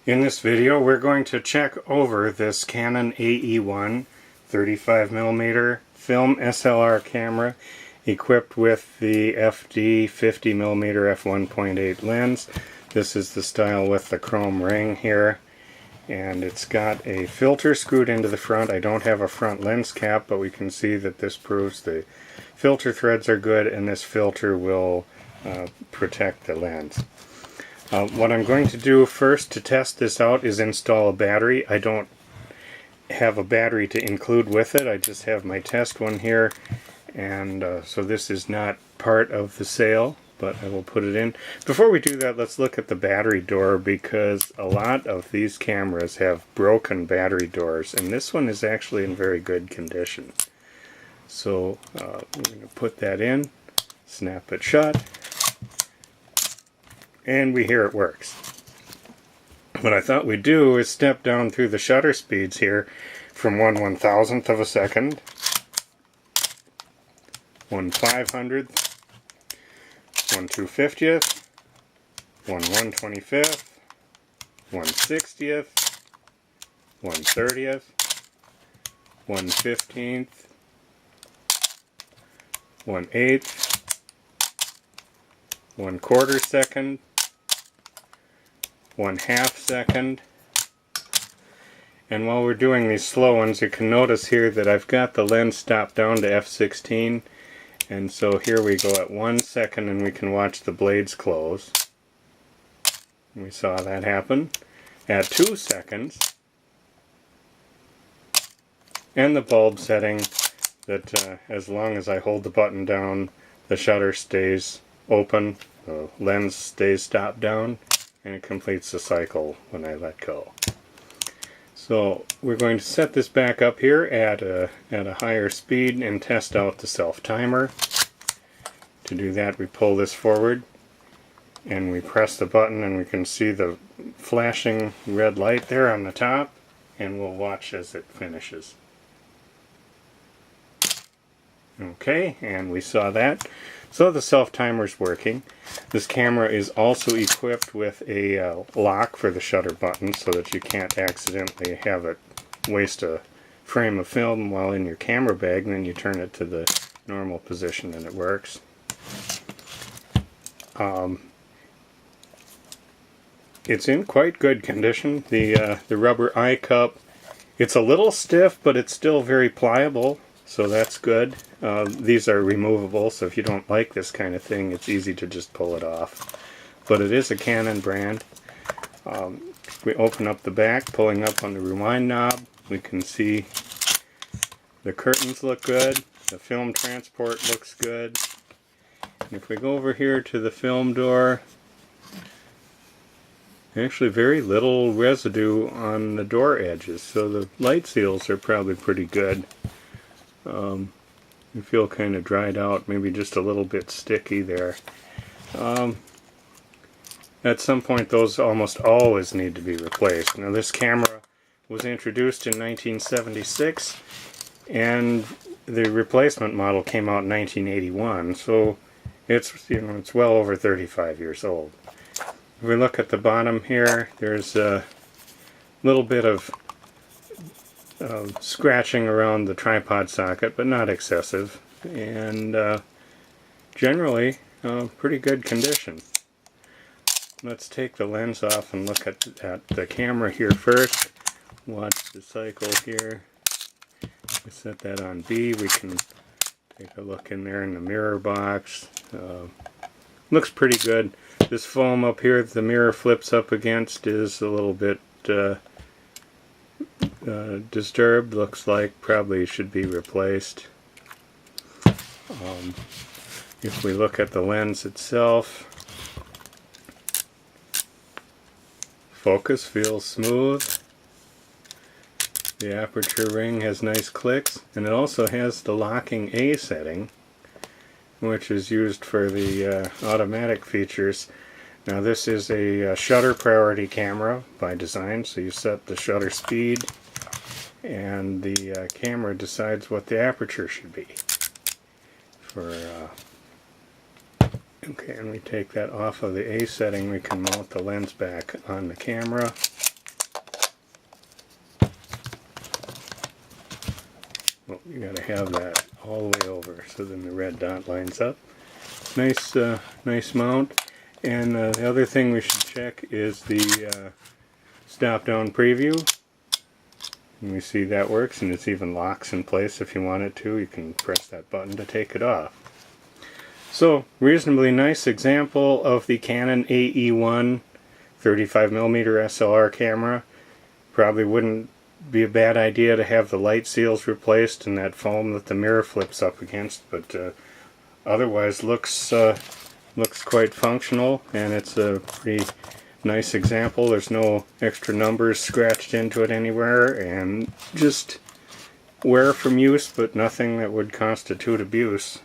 In this video we're going to check over this Canon AE-1 35mm film SLR camera equipped with the FD 50mm f1.8 lens. This is the style with the chrome ring here, and it's got a filter screwed into the front. I don't have a front lens cap, but we can see that this proves the filter threads are good and this filter will protect the lens. What I'm going to do first to test this out is install a battery. I don't have a battery to include with it. I just have my test one here, and so this is not part of the sale, but I will put it in. Before we do that, let's look at the battery door, because a lot of these cameras have broken battery doors, and this one is actually in very good condition. So we're going to put that in, snap it shut, and we hear it works. What I thought we'd do is step down through the shutter speeds here from 1/1000th of a second, 1/500th, 1/250th, 1/125th, 1/60th, 1/30th, 1/15th, 1/8th, 1/4 second, 1/2 second. And while we're doing these slow ones, you can notice here that I've got the lens stopped down to f16, and so here we go at 1 second and we can watch the blades close. We saw that happen. At 2 seconds, and the bulb setting that as long as I hold the button down, the shutter stays open, the lens stays stopped down, and it completes the cycle when I let go. So we're going to set this back up here at a higher speed and test out the self-timer. To do that, we pull this forward and we press the button, and we can see the flashing red light there on the top, and we'll watch as it finishes. Okay, and we saw that. So the self-timer's working. This camera is also equipped with a lock for the shutter button so that you can't accidentally have it waste a frame of film while in your camera bag, and then you turn it to the normal position and it works. It's in quite good condition. The rubber eye cup, it's a little stiff, but it's still very pliable, so that's good. These are removable, so if you don't like this kind of thing, it's easy to just pull it off. But it is a Canon brand. If we open up the back, pulling up on the rewind knob, we can see the curtains look good, the film transport looks good. And if we go over here to the film door, actually very little residue on the door edges, so the light seals are probably pretty good. You feel kind of dried out, maybe just a little bit sticky there. At some point those almost always need to be replaced. Now this camera was introduced in 1976 and the replacement model came out in 1981, so it's well over 35 years old. If we look at the bottom here, there's a little bit of scratching around the tripod socket, but not excessive, and generally pretty good condition. Let's take the lens off and look at the camera here first. Watch the cycle here. We set that on B. We can take a look in there in the mirror box. Looks pretty good. This foam up here that the mirror flips up against is a little bit disturbed, looks like probably should be replaced. If we look at the lens itself, focus feels smooth. The aperture ring has nice clicks, and it also has the locking A setting, which is used for the automatic features. Now this is a shutter priority camera by design, so you set the shutter speed and the camera decides what the aperture should be. Okay, and we take that off of the A setting, we can mount the lens back on the camera. Well, you gotta have that all the way over so then the red dot lines up. Nice, nice mount. And the other thing we should check is the stop-down preview. And we see that works, and it's even locks in place if you want it to. You can press that button to take it off. So, reasonably nice example of the Canon AE-1 35mm SLR camera. Probably wouldn't be a bad idea to have the light seals replaced and that foam that the mirror flips up against, but otherwise looks quite functional, and it's a pretty nice example. There's no extra numbers scratched into it anywhere, and just wear from use, but nothing that would constitute abuse.